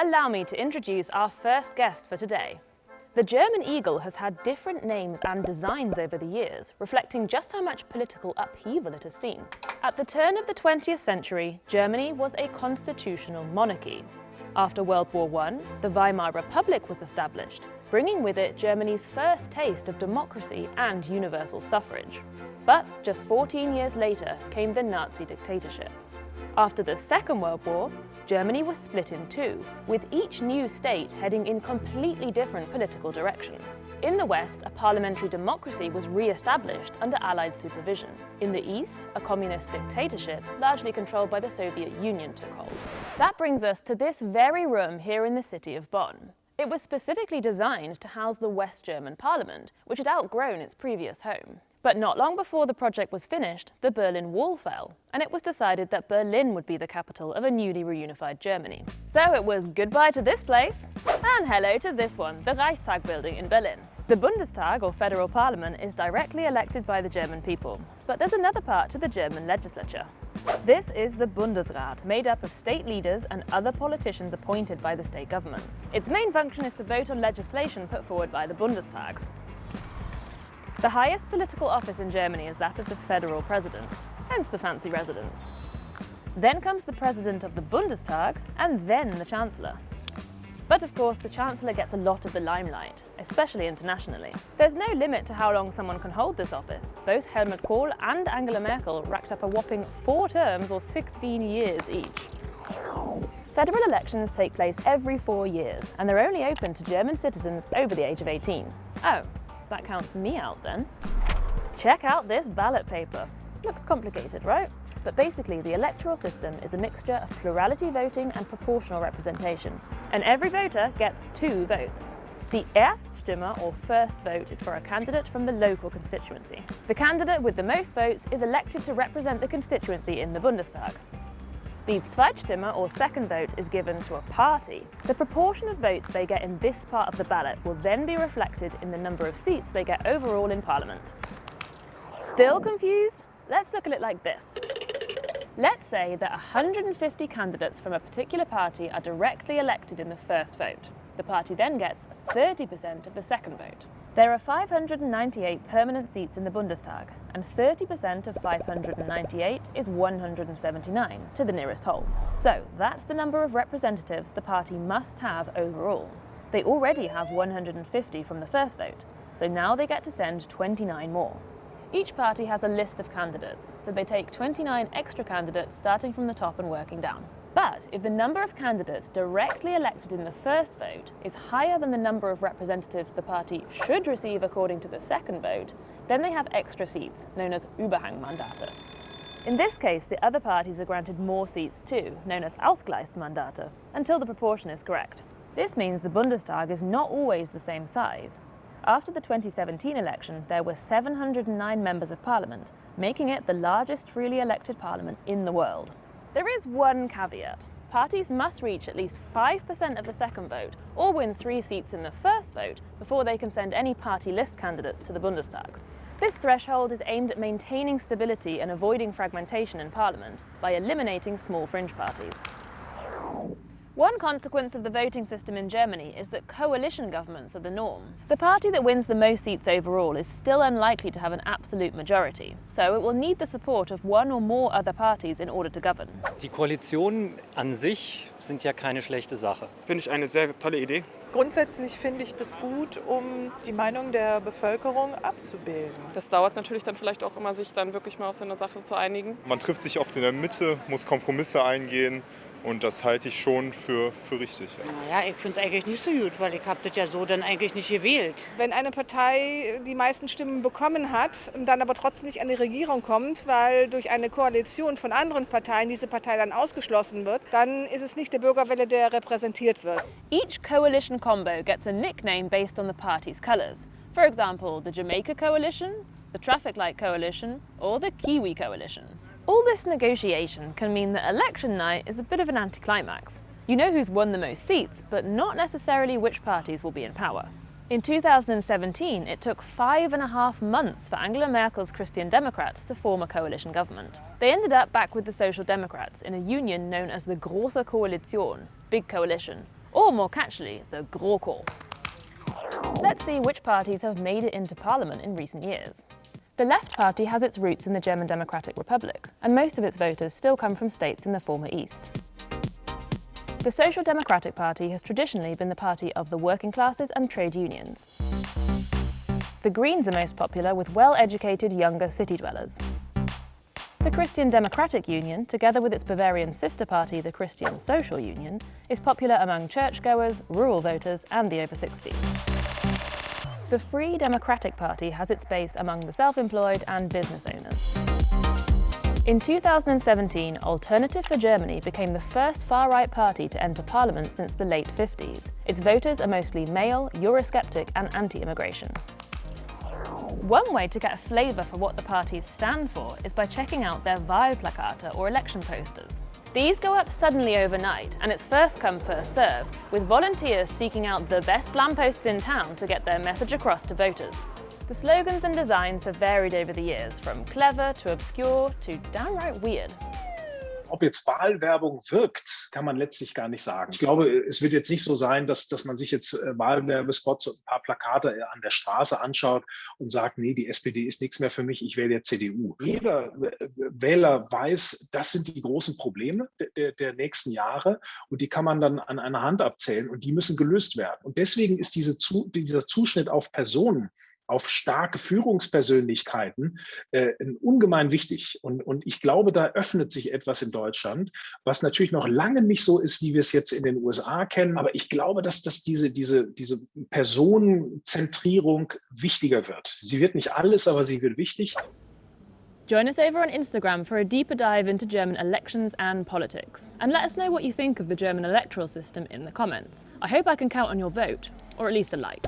allow me to introduce our first guest for today. The German eagle has had different names and designs over the years, reflecting just how much political upheaval it has seen. At the turn of the 20th century, Germany was a constitutional monarchy. After World War I, the Weimar Republic was established, bringing with it Germany's first taste of democracy and universal suffrage. But just 14 years later came the Nazi dictatorship. After the Second World War, Germany was split in two, with each new state heading in completely different political directions. In the West, a parliamentary democracy was re-established under Allied supervision. In the East, a communist dictatorship, largely controlled by the Soviet Union, took hold. That brings us to this very room here in the city of Bonn. It was specifically designed to house the West German parliament, which had outgrown its previous home. But not long before the project was finished, the Berlin Wall fell, and it was decided that Berlin would be the capital of a newly reunified Germany. So it was goodbye to this place, and hello to this one, the Reichstag building in Berlin. The Bundestag, or federal parliament, is directly elected by the German people. But there's another part to the German legislature. This is the Bundesrat, made up of state leaders and other politicians appointed by the state governments. Its main function is to vote on legislation put forward by the Bundestag. The highest political office in Germany is that of the federal president, hence the fancy residence. Then comes the president of the Bundestag, and then the chancellor. But of course, the chancellor gets a lot of the limelight, especially internationally. There's no limit to how long someone can hold this office. Both Helmut Kohl and Angela Merkel racked up a whopping 4 terms or 16 years each. Federal elections take place every 4 years, and they're only open to German citizens over the age of 18. Oh. That counts me out then. Check out this ballot paper. Looks complicated, right? But basically, the electoral system is a mixture of plurality voting and proportional representation. And every voter gets 2 votes. The Erststimme, or first vote, is for a candidate from the local constituency. The candidate with the most votes is elected to represent the constituency in the Bundestag. The Zweitstimme, or second vote, is given to a party. The proportion of votes they get in this part of the ballot will then be reflected in the number of seats they get overall in Parliament. Still confused? Let's look at it like this. Let's say that 150 candidates from a particular party are directly elected in the first vote. The party then gets 30% of the second vote. There are 598 permanent seats in the Bundestag, and 30% of 598 is 179, to the nearest whole. So that's the number of representatives the party must have overall. They already have 150 from the first vote, so now they get to send 29 more. Each party has a list of candidates, so they take 29 extra candidates starting from the top and working down. But if the number of candidates directly elected in the first vote is higher than the number of representatives the party should receive according to the second vote, then they have extra seats, known as Überhangmandate. In this case, the other parties are granted more seats too, known as Ausgleichsmandate, until the proportion is correct. This means the Bundestag is not always the same size. After the 2017 election, there were 709 members of parliament, making it the largest freely elected parliament in the world. There is one caveat. Parties must reach at least 5% of the second vote or win 3 seats in the first vote before they can send any party list candidates to the Bundestag. This threshold is aimed at maintaining stability and avoiding fragmentation in Parliament by eliminating small fringe parties. One consequence of the voting system in Germany is that coalition governments are the norm. The party that wins the most seats overall is still unlikely to have an absolute majority, so it will need the support of one or more other parties in order to govern. Die Koalitionen an sich sind ja keine schlechte Sache. Finde ich eine sehr tolle Idee. Grundsätzlich finde ich das gut, um die Meinung der Bevölkerung abzubilden. Das dauert natürlich dann vielleicht auch immer, sich dann wirklich mal auf so eine Sache zu einigen. Man trifft sich oft in der Mitte, muss Kompromisse eingehen. Und das halte ich schon für richtig. Ja, ich finde es eigentlich nicht so gut, weil ich habe das ja so dann eigentlich nicht gewählt. Wenn eine Partei die meisten Stimmen bekommen hat und dann aber trotzdem nicht an die Regierung kommt, weil durch eine Koalition von anderen Parteien diese Partei dann ausgeschlossen wird, dann ist es nicht der Bürgerwille, der repräsentiert wird. Each coalition combo gets a nickname based on the party's colours. For example, the Jamaica Coalition, the Traffic Light Coalition, or the Kiwi Coalition. All this negotiation can mean that election night is a bit of an anticlimax. You know who's won the most seats, but not necessarily which parties will be in power. In 2017, it took 5.5 months for Angela Merkel's Christian Democrats to form a coalition government. They ended up back with the Social Democrats in a union known as the Große Koalition, Big Coalition, or more catchily, the GroKo. Let's see which parties have made it into parliament in recent years. The Left Party has its roots in the German Democratic Republic, and most of its voters still come from states in the former East. The Social Democratic Party has traditionally been the party of the working classes and trade unions. The Greens are most popular with well-educated younger city dwellers. The Christian Democratic Union, together with its Bavarian sister party, the Christian Social Union, is popular among churchgoers, rural voters and the over 60s. The Free Democratic Party has its base among the self-employed and business owners. In 2017, Alternative for Germany became the first far-right party to enter parliament since the late 50s. Its voters are mostly male, Eurosceptic and anti-immigration. One way to get a flavour for what the parties stand for is by checking out their Wahlplakate or election posters. These go up suddenly overnight, and it's first come, first serve, with volunteers seeking out the best lampposts in town to get their message across to voters. The slogans and designs have varied over the years, from clever to obscure to downright weird. Ob jetzt Wahlwerbung wirkt, kann man letztlich gar nicht sagen. Ich glaube, es wird jetzt nicht so sein, dass man sich jetzt Wahlwerbespots und ein paar Plakate an der Straße anschaut und sagt, nee, die SPD ist nichts mehr für mich, ich wähle jetzt CDU. Jeder Wähler weiß, das sind die großen Probleme der nächsten Jahre und die kann man dann an einer Hand abzählen und die müssen gelöst werden. Und deswegen ist dieser Zuschnitt auf Personen, auf starke Führungspersönlichkeiten ungemein wichtig. Und ich glaube, da öffnet sich etwas in Deutschland, was natürlich noch lange nicht so ist, wie wir es jetzt in den USA kennen. Aber ich glaube, dass diese Personenzentrierung wichtiger wird. Sie wird nicht alles, aber sie wird wichtig. Join us over on Instagram for a deeper dive into German elections and politics. And let us know what you think of the German electoral system in the comments. I hope I can count on your vote, or at least a like.